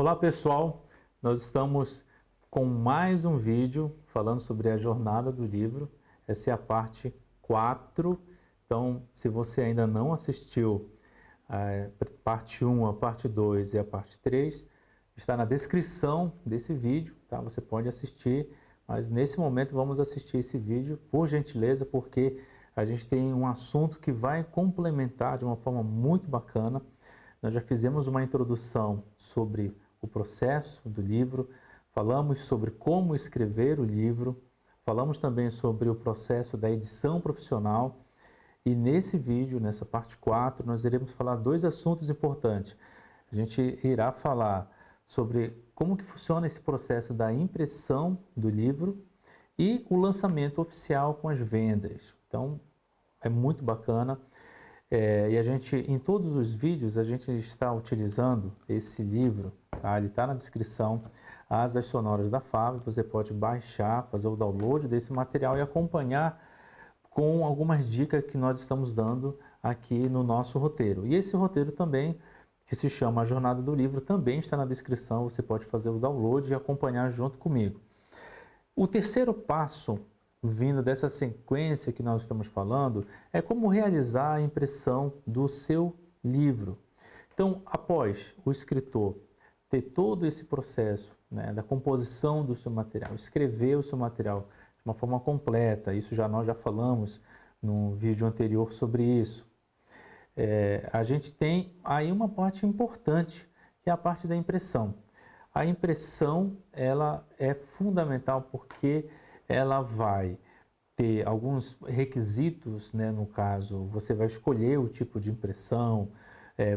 Olá pessoal, nós estamos com mais um vídeo falando sobre a jornada do livro. Essa é a parte 4. Então, se você ainda não assistiu a parte 1, a parte 2 e a parte 3, está na descrição desse vídeo, tá? Você pode assistir, mas nesse momento vamos assistir esse vídeo, por gentileza, porque a gente tem um assunto que vai complementar de uma forma muito bacana. Nós já fizemos uma introdução sobre o processo do livro, falamos sobre como escrever o livro, falamos também sobre o processo da edição profissional e nesse vídeo, nessa parte 4, nós iremos falar dois assuntos importantes. A gente irá falar sobre como que funciona esse processo da impressão do livro e o lançamento oficial com as vendas. Então, é muito bacana. E a gente, em todos os vídeos, a gente está utilizando esse livro, tá? Ele está na descrição, Asas Sonoras da Fábio. Você pode baixar, fazer o download desse material e acompanhar com algumas dicas que nós estamos dando aqui no nosso roteiro. E esse roteiro também, que se chama A Jornada do Livro, também está na descrição. Você pode fazer o download e acompanhar junto comigo. O terceiro passo, vindo dessa sequência que nós estamos falando, é como realizar a impressão do seu livro. Então, após o escritor ter todo esse processo, né, da composição do seu material, escrever o seu material de uma forma completa, isso nós já falamos no vídeo anterior sobre isso. A gente tem aí uma parte importante, que é a parte da impressão. A impressão, ela é fundamental porque ela vai ter alguns requisitos, né? No caso, você vai escolher o tipo de impressão,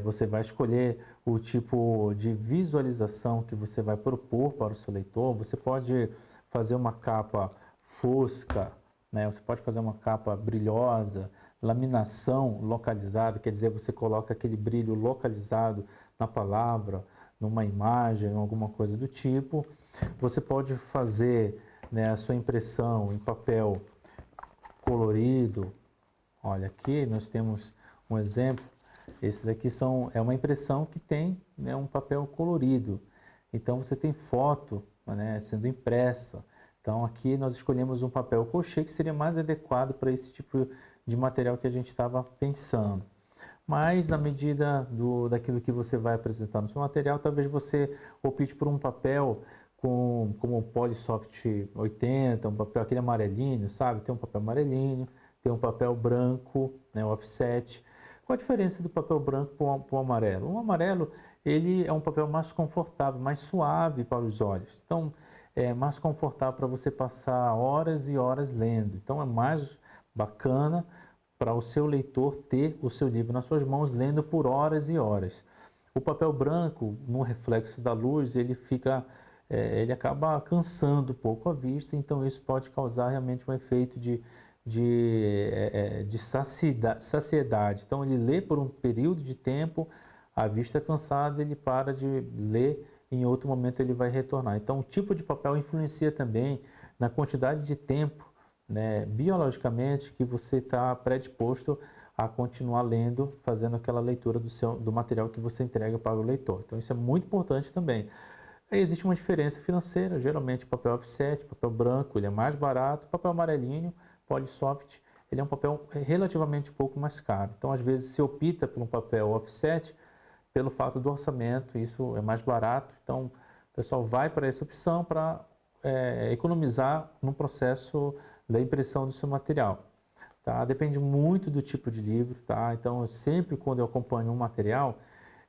você vai escolher o tipo de visualização que você vai propor para o seu leitor. Você pode fazer uma capa fosca, né? Você pode fazer uma capa brilhosa, laminação localizada, quer dizer, você coloca aquele brilho localizado na palavra, numa imagem, alguma coisa do tipo. Você pode fazer, né, a sua impressão em papel colorido. Olha, aqui nós temos um exemplo. Esse daqui é uma impressão que tem, né, um papel colorido. Então você tem foto, né, sendo impressa. Então aqui nós escolhemos um papel crochê que seria mais adequado para esse tipo de material que a gente estava pensando. Mas na medida daquilo que você vai apresentar no seu material, talvez você opte por um papel como o Polysoft 80, um papel aquele amarelinho, sabe? Tem um papel amarelinho, tem um papel branco, né, offset. Qual a diferença do papel branco para o amarelo? O amarelo, ele é um papel mais confortável, mais suave para os olhos. Então, é mais confortável para você passar horas e horas lendo. Então, é mais bacana para o seu leitor ter o seu livro nas suas mãos, lendo por horas e horas. O papel branco, no reflexo da luz, ele acaba cansando um pouco a vista, então isso pode causar realmente um efeito de saciedade. Então ele lê por um período de tempo, a vista cansada, ele para de ler, em outro momento ele vai retornar. Então o tipo de papel influencia também na quantidade de tempo, né, biologicamente, que você está predisposto a continuar lendo, fazendo aquela leitura do material que você entrega para o leitor. Então isso é muito importante também. Aí existe uma diferença financeira, geralmente papel offset, papel branco, ele é mais barato, papel amarelinho, Polysoft, ele é um papel relativamente um pouco mais caro. Então às vezes se opta por um papel offset, pelo fato do orçamento, isso é mais barato, então o pessoal vai para essa opção para economizar no processo da impressão do seu material. Tá? Depende muito do tipo de livro, tá? Então sempre quando eu acompanho um material,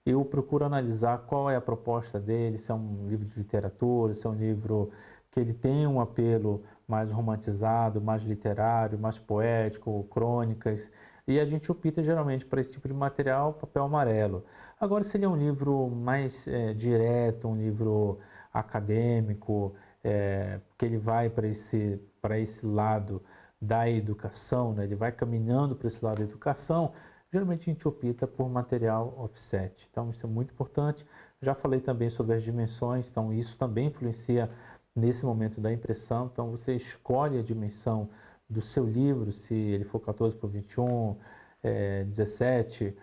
eu procuro analisar qual é a proposta dele, se é um livro de literatura, se é um livro que ele tem um apelo mais romantizado, mais literário, mais poético, crônicas, e a gente opta geralmente para esse tipo de material, papel amarelo. Agora, se ele é um livro mais direto, um livro acadêmico, que ele vai para esse lado da educação, né? Ele vai caminhando para esse lado da educação, geralmente a gente opta por material offset. Então isso é muito importante. Já falei também sobre as dimensões, então isso também influencia nesse momento da impressão. Então você escolhe a dimensão do seu livro, se ele for 14 por 21, 17,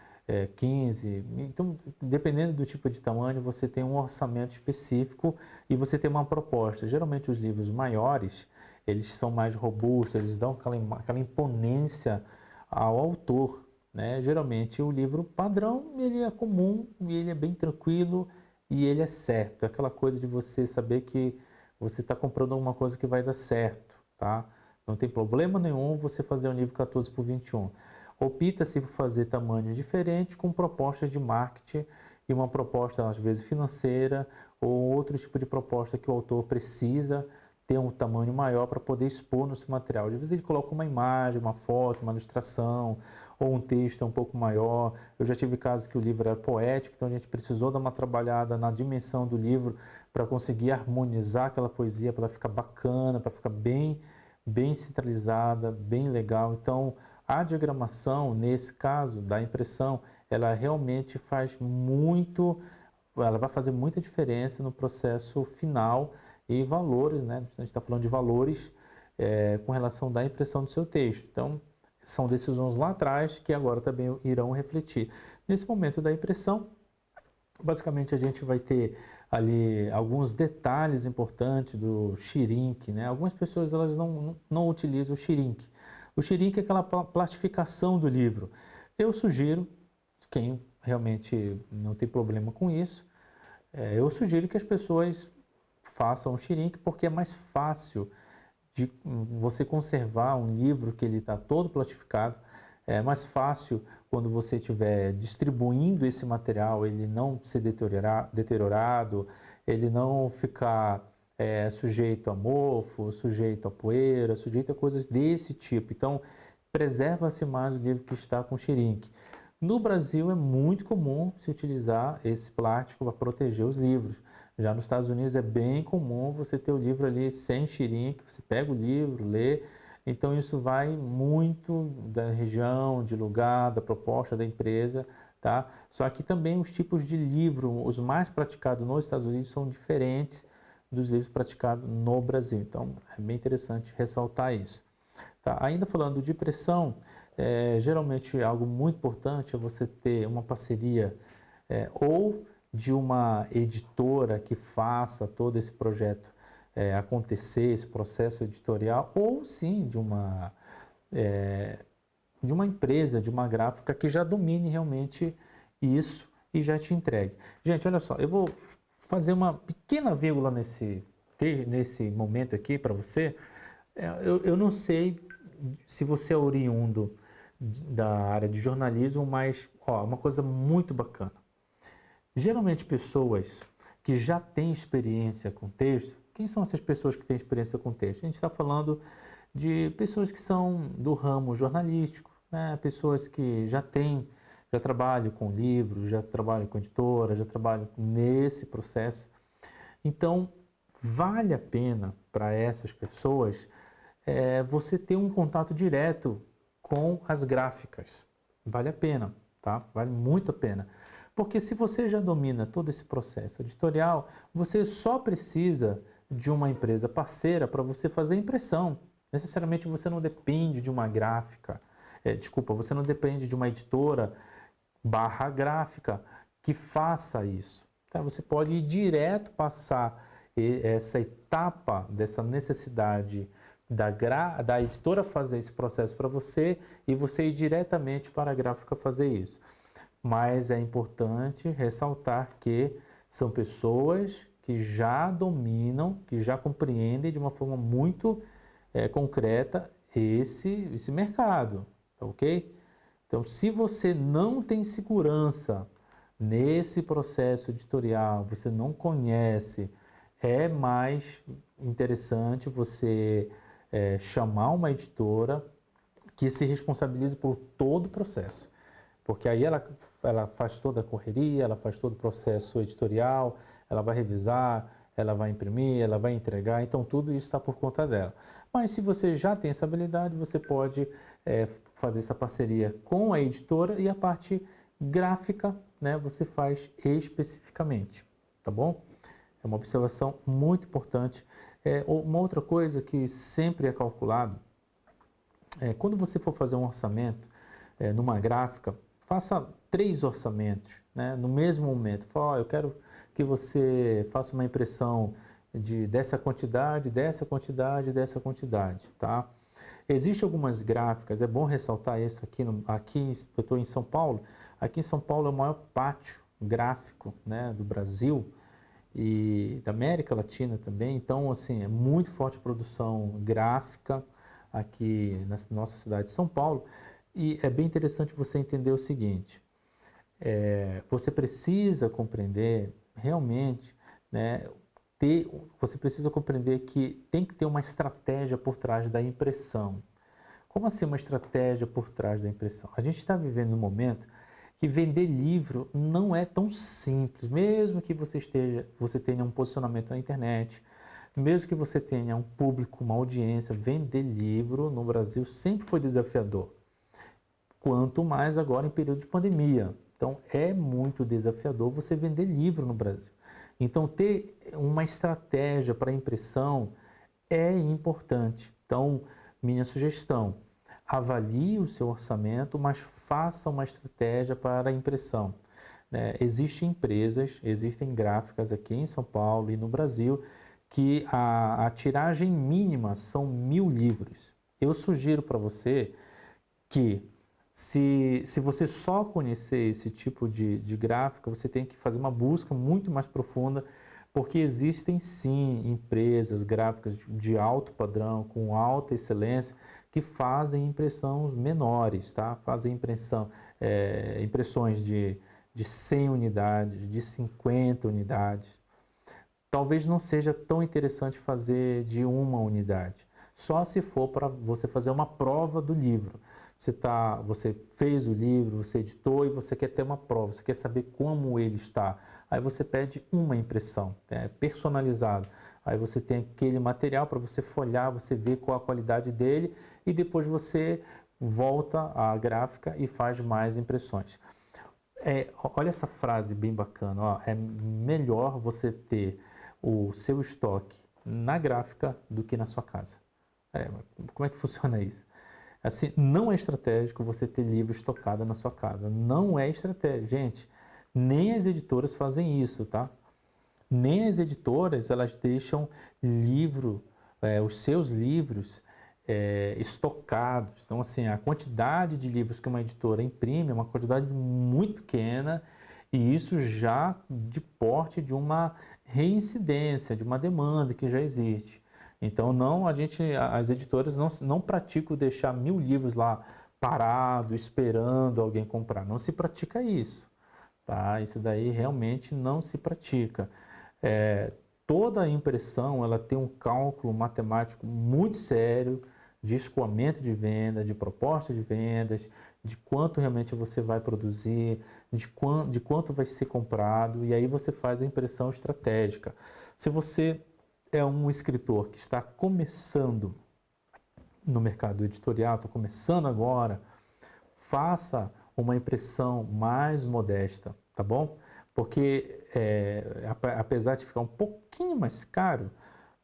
15. Então, dependendo do tipo de tamanho, você tem um orçamento específico e você tem uma proposta. Geralmente, os livros maiores, eles são mais robustos, eles dão aquela imponência ao autor, né? Geralmente, o livro padrão, ele é comum, e ele é bem tranquilo e ele é certo. É aquela coisa de você saber que você está comprando alguma coisa que vai dar certo, tá? Não tem problema nenhum você fazer um livro 14 por 21. Opta-se por fazer tamanhos diferentes com propostas de marketing e uma proposta, às vezes, financeira ou outro tipo de proposta que o autor precisa ter um tamanho maior para poder expor no seu material. Às vezes ele coloca uma imagem, uma foto, uma ilustração ou um texto um pouco maior. Eu já tive casos que o livro era poético, então a gente precisou dar uma trabalhada na dimensão do livro para conseguir harmonizar aquela poesia, para ela ficar bacana, para ficar bem centralizada, bem legal. Então, a diagramação, nesse caso da impressão, ela realmente ela vai fazer muita diferença no processo final e valores, né? A gente está falando de valores com relação da impressão do seu texto. Então, são decisões lá atrás que agora também irão refletir. Nesse momento da impressão, basicamente a gente vai ter ali alguns detalhes importantes do shrink, né? Algumas pessoas elas não utilizam o shrink. O shrink é aquela plastificação do livro. Eu sugiro, quem realmente não tem problema com isso, eu sugiro que as pessoas façam o shrink porque é mais fácil de você conservar um livro que ele está todo plastificado. É mais fácil quando você estiver distribuindo esse material, ele não ser deteriorado, ele não ficar sujeito a mofo, sujeito a poeira, sujeito a coisas desse tipo. Então, preserva-se mais o livro que está com shrink. No Brasil é muito comum se utilizar esse plástico para proteger os livros. Já nos Estados Unidos é bem comum você ter o livro ali sem shrink, você pega o livro, lê. Então isso vai muito da região, de lugar, da proposta da empresa, tá? Só que também os tipos de livro, os mais praticados nos Estados Unidos são diferentes dos livros praticados no Brasil. Então é bem interessante ressaltar isso. Tá? Ainda falando de impressão, geralmente algo muito importante é você ter uma parceria ou de uma editora que faça todo esse projeto acontecer, esse processo editorial, ou sim de uma empresa, de uma gráfica que já domine realmente isso e já te entregue. Gente, olha só, eu vou fazer uma pequena vírgula nesse momento aqui para você. Eu não sei se você é oriundo da área de jornalismo, mas uma coisa muito bacana. Geralmente pessoas que já têm experiência com texto, quem são essas pessoas que têm experiência com texto? A gente está falando de pessoas que são do ramo jornalístico, né? Pessoas que já trabalham com livros, já trabalham com editora, já trabalham nesse processo. Então, vale a pena para essas pessoas você ter um contato direto com as gráficas. Vale a pena, tá? Vale muito a pena. Porque se você já domina todo esse processo editorial, você só precisa de uma empresa parceira para você fazer a impressão. Necessariamente você não depende de uma gráfica, você não depende de uma editora / gráfica que faça isso. Tá? Você pode ir direto passar essa etapa dessa necessidade da editora fazer esse processo para você e você ir diretamente para a gráfica fazer isso. Mas é importante ressaltar que são pessoas que já dominam, que já compreendem de uma forma muito concreta esse mercado, tá ok? Então, se você não tem segurança nesse processo editorial, você não conhece, é mais interessante você chamar uma editora que se responsabilize por todo o processo. Porque aí ela faz toda a correria, ela faz todo o processo editorial, ela vai revisar, ela vai imprimir, ela vai entregar, então tudo isso está por conta dela. Mas se você já tem essa habilidade, você pode fazer essa parceria com a editora e a parte gráfica, né, você faz especificamente, tá bom? É uma observação muito importante. Uma outra coisa que sempre é calculado, quando você for fazer um orçamento numa gráfica, faça 3 orçamentos, né, no mesmo momento. Fala, ó, eu quero que você faça uma impressão dessa quantidade, dessa quantidade, dessa quantidade, tá? Existem algumas gráficas, é bom ressaltar isso aqui, aqui eu estou em São Paulo, aqui em São Paulo é o maior pátio gráfico, né, do Brasil e da América Latina também, então assim, é muito forte a produção gráfica aqui na nossa cidade de São Paulo e é bem interessante você entender o seguinte, você precisa compreender realmente, né, você precisa compreender que tem que ter uma estratégia por trás da impressão. Como assim uma estratégia por trás da impressão? A gente está vivendo um momento que vender livro não é tão simples, mesmo que você tenha um posicionamento na internet, mesmo que você tenha um público, uma audiência, vender livro no Brasil sempre foi desafiador. Quanto mais agora em período de pandemia. Então é muito desafiador você vender livro no Brasil. Então ter uma estratégia para impressão é importante. Então, minha sugestão, avalie o seu orçamento, mas faça uma estratégia para a impressão. Existem empresas, existem gráficas aqui em São Paulo e no Brasil que a tiragem mínima são 1.000 livros. Eu sugiro para você que se você só conhecer esse tipo de gráfica, você tem que fazer uma busca muito mais profunda, porque existem sim empresas gráficas de alto padrão, com alta excelência, que fazem impressões menores, tá? Fazem impressões de 100 unidades, de 50 unidades. Talvez não seja tão interessante fazer de uma unidade, só se for para você fazer uma prova do livro. Você fez o livro, você editou e você quer ter uma prova, você quer saber como ele está. Aí você pede uma impressão, personalizado. Aí você tem aquele material para você folhear, você ver qual a qualidade dele e depois você volta à gráfica e faz mais impressões. Olha essa frase bem bacana, ó, é melhor você ter o seu estoque na gráfica do que na sua casa. Como é que funciona isso? Assim, não é estratégico você ter livro estocado na sua casa. Não é estratégico. Gente, nem as editoras fazem isso, tá? Nem as editoras, elas deixam os seus livros estocados. Então, assim, a quantidade de livros que uma editora imprime é uma quantidade muito pequena e isso já de porte de uma reincidência, de uma demanda que já existe. Então, as editoras não praticam deixar 1.000 livros lá parado, esperando alguém comprar. Não se pratica isso, tá? Isso daí realmente não se pratica. Toda a impressão, ela tem um cálculo matemático muito sério de escoamento de vendas, de proposta de vendas, de quanto realmente você vai produzir, de quanto vai ser comprado, e aí você faz a impressão estratégica. Se você é um escritor que está começando no mercado editorial, está começando agora, faça uma impressão mais modesta, tá bom? Porque apesar de ficar um pouquinho mais caro,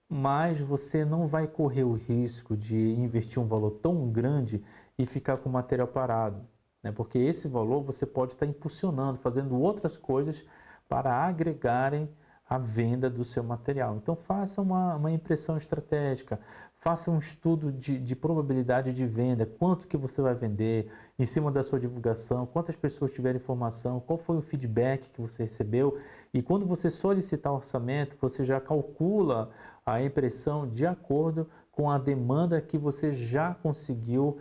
mas você não vai correr o risco de investir um valor tão grande e ficar com o material parado, né? Porque esse valor você pode estar impulsionando, fazendo outras coisas para agregarem a venda do seu material. Então faça uma impressão estratégica, faça um estudo de probabilidade de venda, quanto que você vai vender, em cima da sua divulgação, quantas pessoas tiveram informação, qual foi o feedback que você recebeu, e quando você solicitar orçamento, você já calcula a impressão de acordo com a demanda que você já conseguiu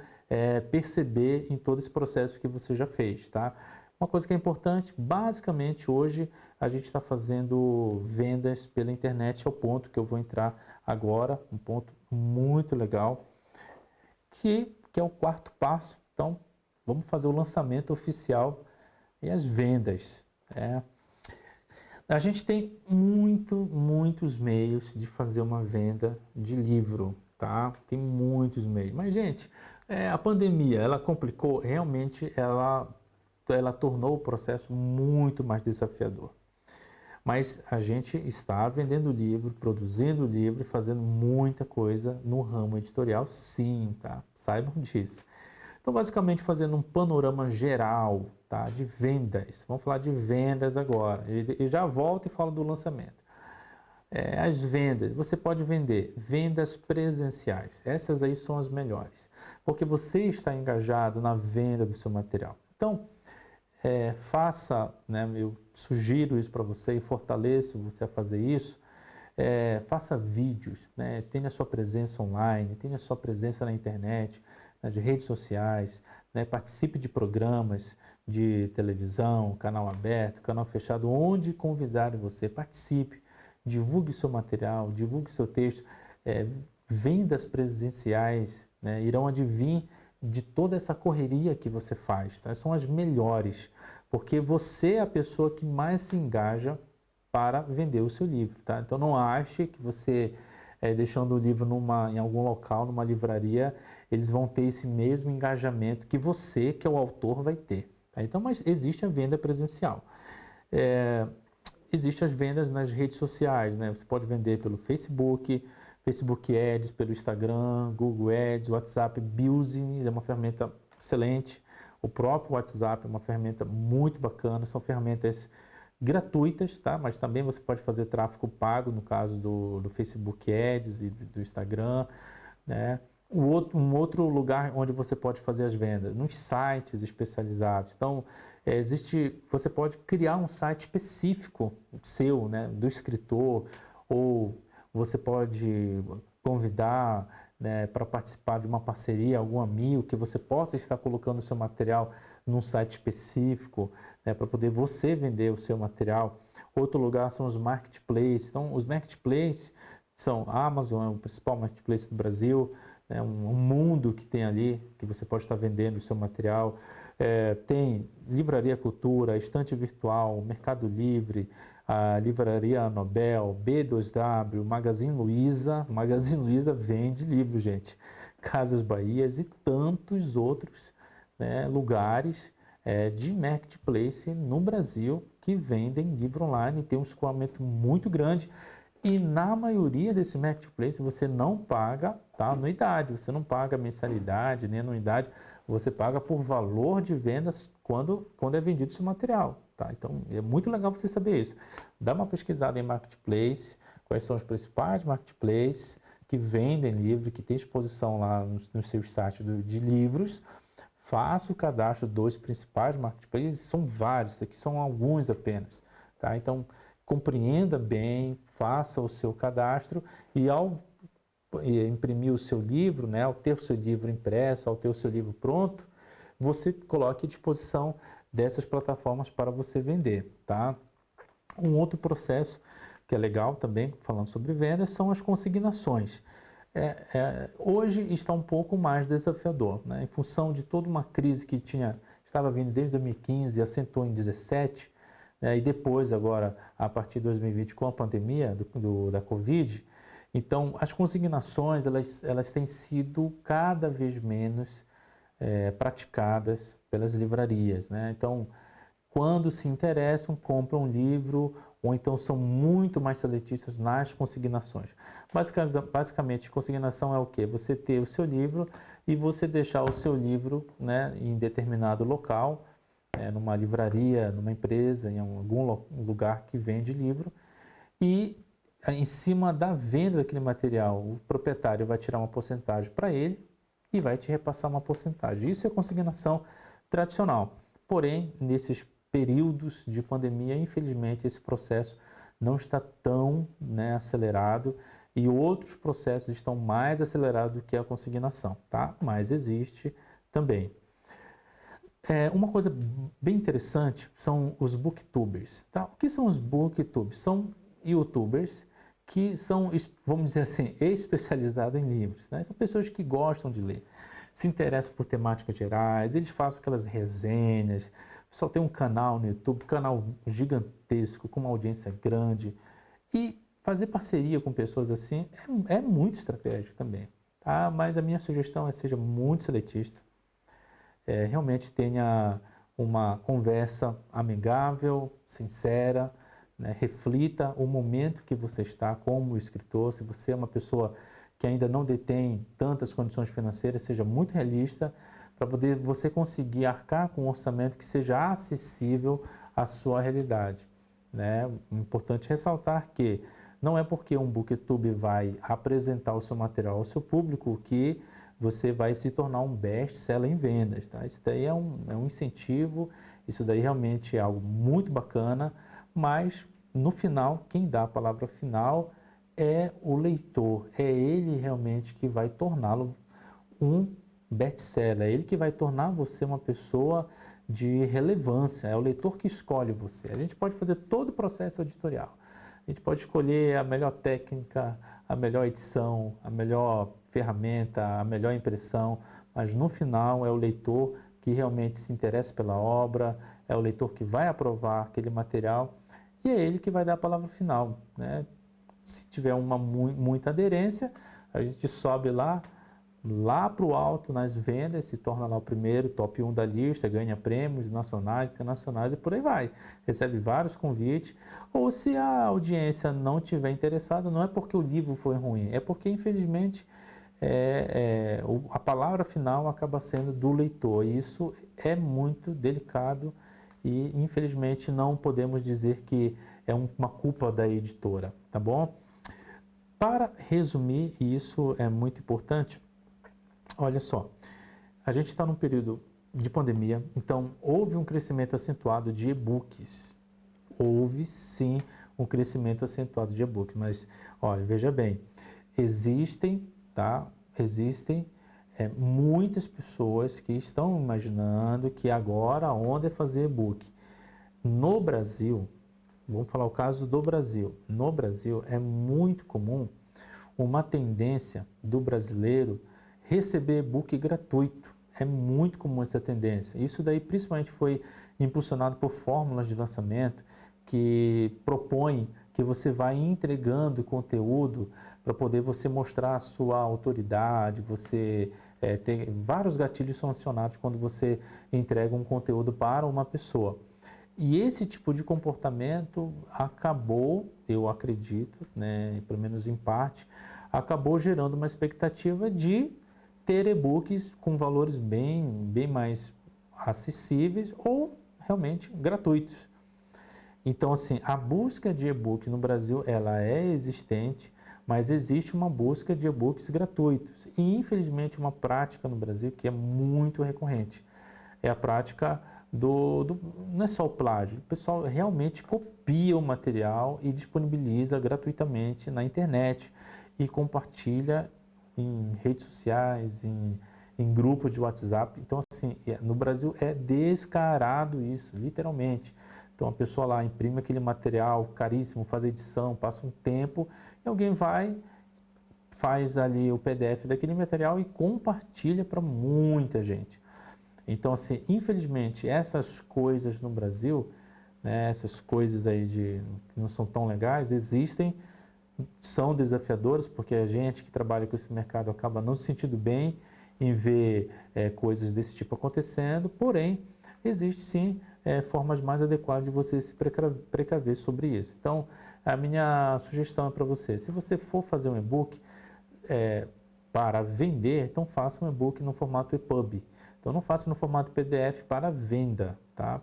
perceber em todo esse processo que você já fez, tá? Uma coisa que é importante, basicamente hoje a gente está fazendo vendas pela internet, é o ponto que eu vou entrar agora, um ponto muito legal, que é o quarto passo. Então, vamos fazer o lançamento oficial e as vendas. A gente tem muitos meios de fazer uma venda de livro, tá? Tem muitos meios. Mas, gente, a pandemia, ela complicou, realmente ela tornou o processo muito mais desafiador. Mas a gente está vendendo livro, produzindo livro, fazendo muita coisa no ramo editorial, sim, tá? Saibam disso. Então, basicamente, fazendo um panorama geral, tá, de vendas. Vamos falar de vendas agora. E já volto e falo do lançamento. As vendas, você pode vender vendas presenciais. Essas aí são as melhores, porque você está engajado na venda do seu material. Então, faça, né, eu sugiro isso para você e fortaleço você a fazer isso. Faça vídeos, né, tenha sua presença online, tenha sua presença na internet, nas redes sociais, né, participe de programas de televisão, canal aberto, canal fechado, onde convidarem você, participe, divulgue seu material, divulgue seu texto. Vendas presenciais, né, irão advir de toda essa correria que você faz, tá? São as melhores, porque você é a pessoa que mais se engaja para vender o seu livro, tá? Então não ache que você deixando o livro em algum local, numa livraria, eles vão ter esse mesmo engajamento que você, que é o autor, vai ter, tá? Então, mas existe a venda presencial. Existem as vendas nas redes sociais, né? Você pode vender pelo Facebook, Facebook Ads, pelo Instagram, Google Ads, WhatsApp Business é uma ferramenta excelente. O próprio WhatsApp é uma ferramenta muito bacana, são ferramentas gratuitas, tá? Mas também você pode fazer tráfego pago, no caso do Facebook Ads e do Instagram, né? Um outro lugar onde você pode fazer as vendas, nos sites especializados. Então, você pode criar um site específico seu, né, do escritor, ou você pode convidar, né, para participar de uma parceria, algum amigo que você possa estar colocando o seu material num site específico, né, para poder você vender o seu material. Outro lugar são os marketplaces. Então, os marketplaces são a Amazon, é o principal marketplace do Brasil, né, um mundo que tem ali, que você pode estar vendendo o seu material. Tem Livraria Cultura, Estante Virtual, Mercado Livre, a Livraria Nobel, B2W, Magazine Luiza. Magazine Luiza vende livro, gente. Casas Bahias e tantos outros, né, lugares de marketplace no Brasil que vendem livro online, tem um escoamento muito grande. E na maioria desse marketplace você não paga, tá, anuidade, você não paga mensalidade nem anuidade, você paga por valor de vendas quando é vendido seu material, tá? Então é muito legal você saber isso. Dá uma pesquisada em marketplace, quais são os principais marketplaces que vendem livros, que tem exposição lá nos seus sites de livros. Faça o cadastro dos principais marketplaces, são vários, aqui são alguns apenas, tá? Então compreenda bem, faça o seu cadastro e ao imprimir o seu livro, né, ao ter o seu livro impresso, ao ter o seu livro pronto, você coloque à disposição dessas plataformas para você vender, tá? Um outro processo que é legal também, falando sobre vendas, são as consignações. Hoje está um pouco mais desafiador, né? Em função de toda uma crise que estava vindo desde 2015 e acentuou em 2017, e depois agora, a partir de 2020, com a pandemia da Covid. Então, as consignações, elas têm sido cada vez menos praticadas pelas livrarias, né? Então, quando se interessam, compram um livro, ou então são muito mais seletistas nas consignações. Basicamente, consignação é o quê? Você ter o seu livro e você deixar o seu livro, né, em determinado local, numa livraria, numa empresa, em algum lugar que vende livro, e em cima da venda daquele material, o proprietário vai tirar uma porcentagem para ele e vai te repassar uma porcentagem. Isso é consignação tradicional. Porém, nesses períodos de pandemia, infelizmente, esse processo não está tão, né, acelerado, e outros processos estão mais acelerados do que a consignação, tá? Mas existe também. Uma coisa bem interessante são os booktubers, tá? O que são os booktubers? São youtubers que são, vamos dizer assim, especializados em livros, né? São pessoas que gostam de ler, se interessam por temáticas gerais, eles fazem aquelas resenhas. O pessoal tem um canal no YouTube, canal gigantesco, com uma audiência grande, e fazer parceria com pessoas assim é muito estratégico também, tá? Mas a minha sugestão é que seja muito seletista, realmente tenha uma conversa amigável, sincera, né? Reflita o momento que você está como escritor. Se você é uma pessoa que ainda não detém tantas condições financeiras, seja muito realista, para poder você conseguir arcar com um orçamento que seja acessível à sua realidade, né? Importante ressaltar que não é porque um BookTube vai apresentar o seu material ao seu público que você vai se tornar um best-seller em vendas, tá? Isso daí é um incentivo, isso daí realmente é algo muito bacana, mas no final, quem dá a palavra final é o leitor, é ele realmente que vai torná-lo um best-seller, é ele que vai tornar você uma pessoa de relevância, é o leitor que escolhe você. A gente pode fazer todo o processo editorial, a gente pode escolher a melhor técnica, a melhor edição, a melhor ferramenta, a melhor impressão, mas no final é o leitor que realmente se interessa pela obra, é o leitor que vai aprovar aquele material e é ele que vai dar a palavra final, né? Se tiver muita aderência, a gente sobe lá para o alto nas vendas, se torna lá o primeiro, top 1 da lista, ganha prêmios nacionais, internacionais e por aí vai. Recebe vários convites. Ou se a audiência não estiver interessada, não é porque o livro foi ruim, é porque infelizmente a palavra final acaba sendo do leitor. E isso é muito delicado e infelizmente não podemos dizer que é uma culpa da editora, tá bom? Para resumir, e isso é muito importante, olha só, a gente está num período de pandemia, então houve um crescimento acentuado de e-books. Houve sim um crescimento acentuado de e-book, mas olha, veja bem, existem, tá? Existem muitas pessoas que estão imaginando que agora a onda é fazer e-book. No Brasil, vamos falar o caso do Brasil. No Brasil é muito comum uma tendência do brasileiro receber e-book gratuito. É muito comum essa tendência. Isso daí principalmente foi impulsionado por fórmulas de lançamento que propõem que você vai entregando conteúdo para poder você mostrar a sua autoridade, você tem vários gatilhos são acionados quando você entrega um conteúdo para uma pessoa. E esse tipo de comportamento acabou, eu acredito, né, pelo menos em parte, acabou gerando uma expectativa de ter e-books com valores bem mais acessíveis ou realmente gratuitos. Então, assim, a busca de e-book no Brasil, ela é existente, mas existe uma busca de e-books gratuitos. E, infelizmente, uma prática no Brasil que é muito recorrente. É a prática não é só o plágio, o pessoal realmente copia o material e disponibiliza gratuitamente na internet e compartilha em redes sociais, em grupos de WhatsApp. Então, assim, no Brasil é descarado isso, literalmente. Então, a pessoa lá imprime aquele material caríssimo, faz a edição, passa um tempo e alguém vai, faz ali o PDF daquele material e compartilha para muita gente. Então, assim, infelizmente, essas coisas no Brasil, né, essas coisas aí que não são tão legais, existem, são desafiadoras, porque a gente que trabalha com esse mercado acaba não se sentindo bem em ver coisas desse tipo acontecendo, porém, existe sim formas mais adequadas de você se precaver sobre isso. Então, a minha sugestão é para você, se você for fazer um e-book para vender, então faça um e-book no formato EPUB. Então, não faça no formato PDF para venda, tá?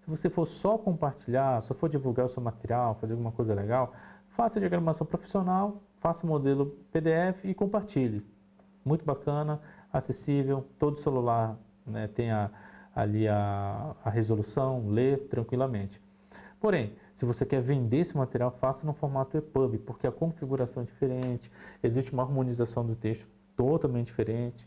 Se você for só compartilhar, só for divulgar o seu material, fazer alguma coisa legal, faça diagramação profissional, faça modelo PDF e compartilhe. Muito bacana, acessível, todo celular, né, tem ali a resolução, lê tranquilamente. Porém, se você quer vender esse material, faça no formato EPUB, porque a configuração é diferente, existe uma harmonização do texto totalmente diferente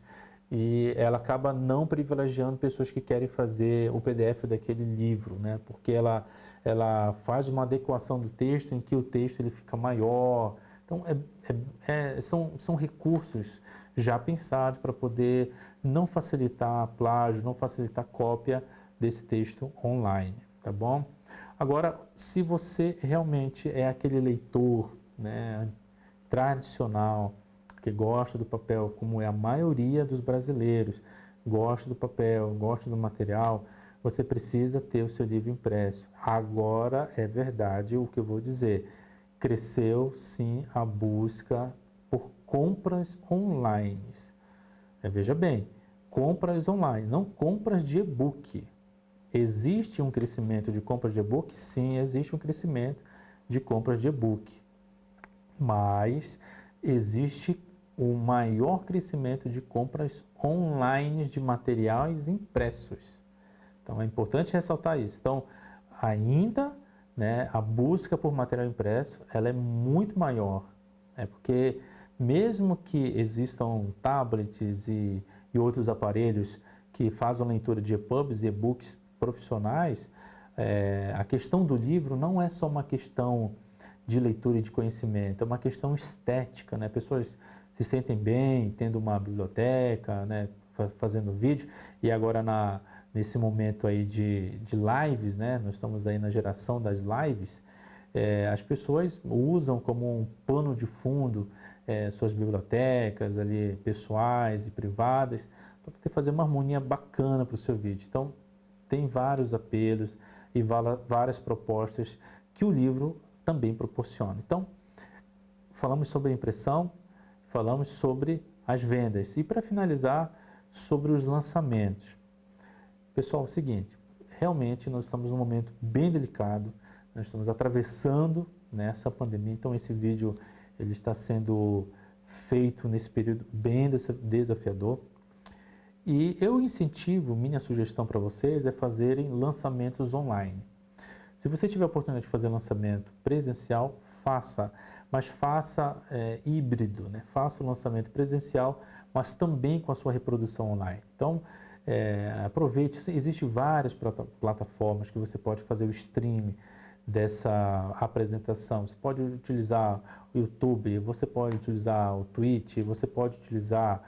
e ela acaba não privilegiando pessoas que querem fazer o PDF daquele livro, né? Porque ela faz uma adequação do texto em que o texto ele fica maior. Então, são recursos já pensados para poder não facilitar plágio, não facilitar cópia desse texto online, tá bom? Agora, se você realmente é aquele leitor, né, tradicional, que gosta do papel, como é a maioria dos brasileiros, gosta do papel, gosta do material, você precisa ter o seu livro impresso. Agora, é verdade o que eu vou dizer, cresceu sim a busca por compras online. Veja bem, compras online, não compras de e-book. Existe um crescimento de compras de e-book? Sim, existe um crescimento de compras de e-book. Mas existe o maior crescimento de compras online de materiais impressos. Então é importante ressaltar isso. Então, ainda, né, a busca por material impresso, ela é muito maior, né, porque mesmo que existam tablets e outros aparelhos que fazem leitura de EPUBs e e-books profissionais, a questão do livro não é só uma questão de leitura e de conhecimento, é uma questão estética, né? Pessoas se sentem bem tendo uma biblioteca, né, fazendo vídeo, e agora nesse momento aí de lives, né, nós estamos aí na geração das lives, as pessoas usam como um pano de fundo suas bibliotecas ali pessoais e privadas para poder fazer uma harmonia bacana para o seu vídeo. Então, tem vários apelos e várias propostas que o livro também proporciona. Então, falamos sobre a impressão, falamos sobre as vendas e, para finalizar, sobre os lançamentos. Pessoal, é o seguinte, realmente nós estamos num momento bem delicado, nós estamos atravessando nessa pandemia, então esse vídeo ele está sendo feito nesse período bem desafiador. E eu incentivo, minha sugestão para vocês é fazerem lançamentos online. Se você tiver a oportunidade de fazer lançamento presencial, faça, mas faça híbrido, né? Faça o lançamento presencial, mas também com a sua reprodução online. Então, aproveite, existem várias plataformas que você pode fazer o stream dessa apresentação. Você pode utilizar o YouTube, você pode utilizar o Twitch, você pode utilizar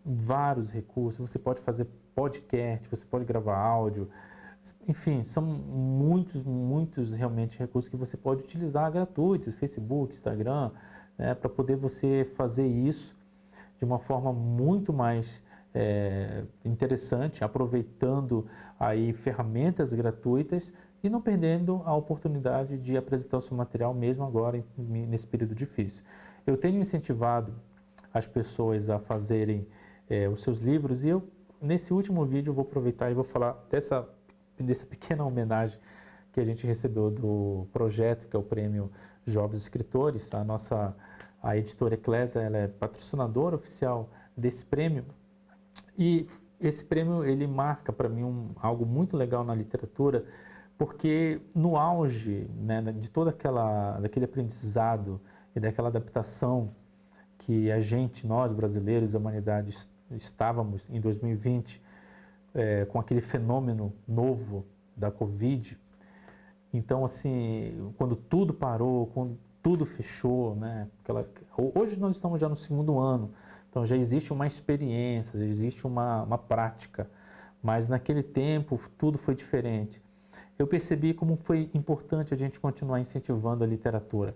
vários recursos, você pode fazer podcast, você pode gravar áudio, enfim, são muitos realmente recursos que você pode utilizar gratuitos, Facebook, Instagram, né, para poder você fazer isso de uma forma muito mais interessante, aproveitando aí ferramentas gratuitas e não perdendo a oportunidade de apresentar o seu material mesmo agora nesse período difícil. Eu tenho incentivado as pessoas a fazerem os seus livros e eu, nesse último vídeo, eu vou aproveitar e vou falar dessa pequena homenagem que a gente recebeu do projeto, que é o Prêmio Jovens Escritores. A editora Eclésia, ela é patrocinadora oficial desse prêmio e esse prêmio ele marca para mim algo muito legal na literatura, porque no auge, né, de todo daquele aprendizado e daquela adaptação que nós brasileiros, a humanidade, estávamos em 2020, com aquele fenômeno novo da Covid. Então, assim, quando tudo parou, quando tudo fechou, né? Hoje nós estamos já no segundo ano, então já existe uma experiência, já existe uma prática, mas naquele tempo tudo foi diferente. Eu percebi como foi importante a gente continuar incentivando a literatura.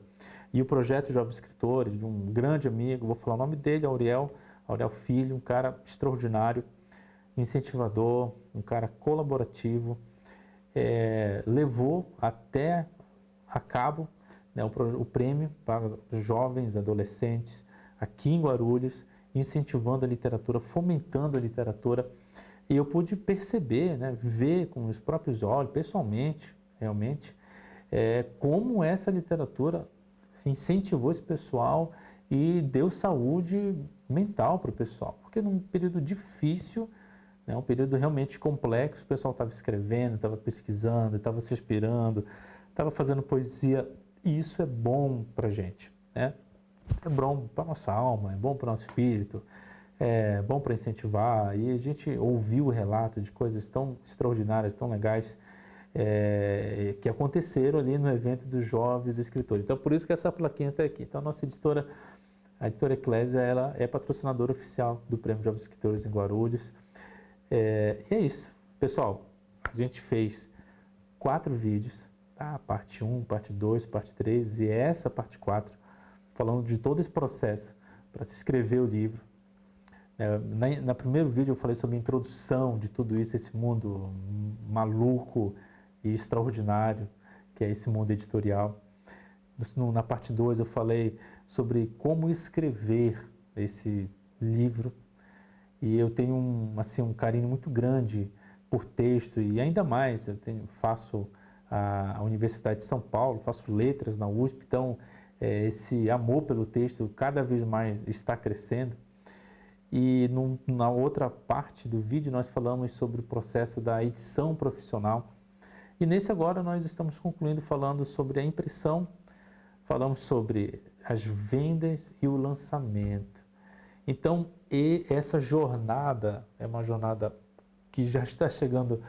E o projeto Jovens Escritores, de um grande amigo, vou falar o nome dele, Auriel Filho, um cara extraordinário, incentivador, um cara colaborativo, levou até a cabo, né, o prêmio para jovens, adolescentes, aqui em Guarulhos, incentivando a literatura, fomentando a literatura. E eu pude perceber, né, ver com os próprios olhos, pessoalmente, realmente, como essa literatura incentivou esse pessoal e deu saúde mental para o pessoal. Porque num período difícil, né, um período realmente complexo, o pessoal estava escrevendo, estava pesquisando, estava se inspirando, estava fazendo poesia, e isso é bom para a gente, né? É bom para a nossa alma, é bom para o nosso espírito, é bom para incentivar, e a gente ouviu o relato de coisas tão extraordinárias, tão legais, que aconteceram ali no evento dos jovens escritores. Então, por isso que essa plaquinha está aqui. Então, a nossa editora, a editora Eclésia, ela é patrocinadora oficial do Prêmio Jovens Escritores em Guarulhos. E é isso. Pessoal, a gente fez 4 vídeos, tá? Parte 1, parte 2, parte 3 e essa parte 4, falando de todo esse processo para se escrever o livro. No primeiro vídeo eu falei sobre a introdução de tudo isso, esse mundo maluco e extraordinário, que é esse mundo editorial. Na parte 2 eu falei sobre como escrever esse livro. e eu tenho um carinho muito grande por texto, e ainda mais, faço a Universidade de São Paulo, faço letras na USP, então esse amor pelo texto cada vez mais está crescendo. E na outra parte do vídeo nós falamos sobre o processo da edição profissional. E nesse agora nós estamos concluindo falando sobre a impressão, falamos sobre as vendas e o lançamento. Então, essa jornada é uma jornada que já está chegando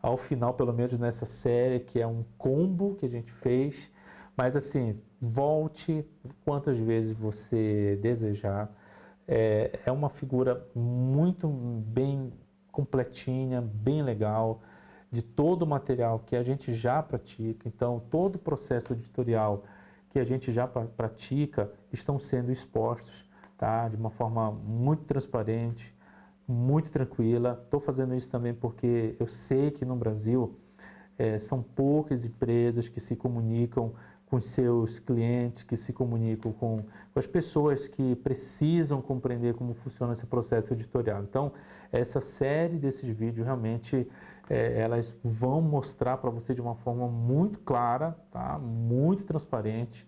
ao final, pelo menos nessa série, que é um combo que a gente fez. Mas assim, volte quantas vezes você desejar. É uma figura muito bem completinha, bem legal, de todo o material que a gente já pratica. Então, todo o processo editorial que a gente já pratica estão sendo expostos, tá? De uma forma muito transparente, muito tranquila. Estou fazendo isso também porque eu sei que no Brasil são poucas empresas que se comunicam com seus clientes, que se comunicam com as pessoas que precisam compreender como funciona esse processo editorial. Então, essa série desses vídeos realmente elas vão mostrar para você de uma forma muito clara, tá? Muito transparente,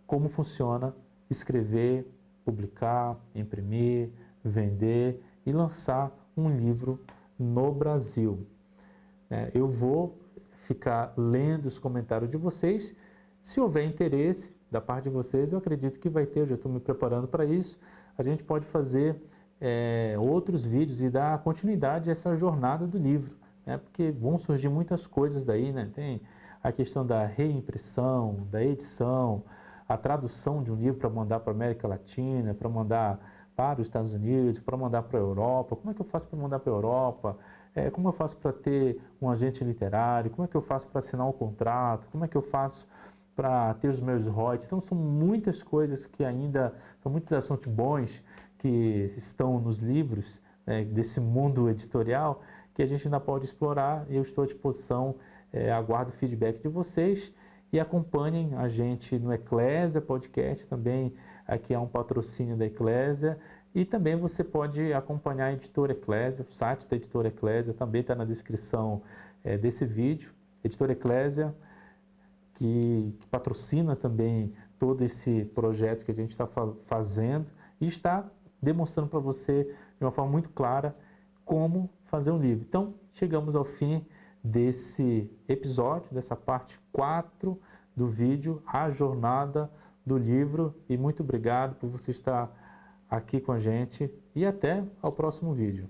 como funciona escrever, publicar, imprimir, vender e lançar um livro no Brasil. Eu vou ficar lendo os comentários de vocês. Se houver interesse da parte de vocês, eu acredito que vai ter, eu já estou me preparando para isso. A gente pode fazer outros vídeos e dar continuidade a essa jornada do livro, né? Porque vão surgir muitas coisas daí, né? Tem a questão da reimpressão, da edição, a tradução de um livro para mandar para a América Latina, para mandar para os Estados Unidos, para mandar para a Europa. Como é que eu faço para mandar para a Europa? Como eu faço para ter um agente literário? Como é que eu faço para assinar um contrato? Como é que eu faço para ter os meus royalties? Então, são muitas coisas que ainda, são muitos assuntos bons que estão nos livros, né, desse mundo editorial, que a gente ainda pode explorar. Eu estou à disposição, aguardo o feedback de vocês e acompanhem a gente no Eclésia Podcast, também aqui é um patrocínio da Eclésia, e também você pode acompanhar a Editora Eclésia, o site da Editora Eclésia também está na descrição desse vídeo. Editora Eclésia, que patrocina também todo esse projeto que a gente está fazendo e está demonstrando para você de uma forma muito clara como fazer um livro. Então, chegamos ao fim desse episódio, dessa parte 4 do vídeo, a jornada do livro, e muito obrigado por você estar aqui com a gente e até ao próximo vídeo.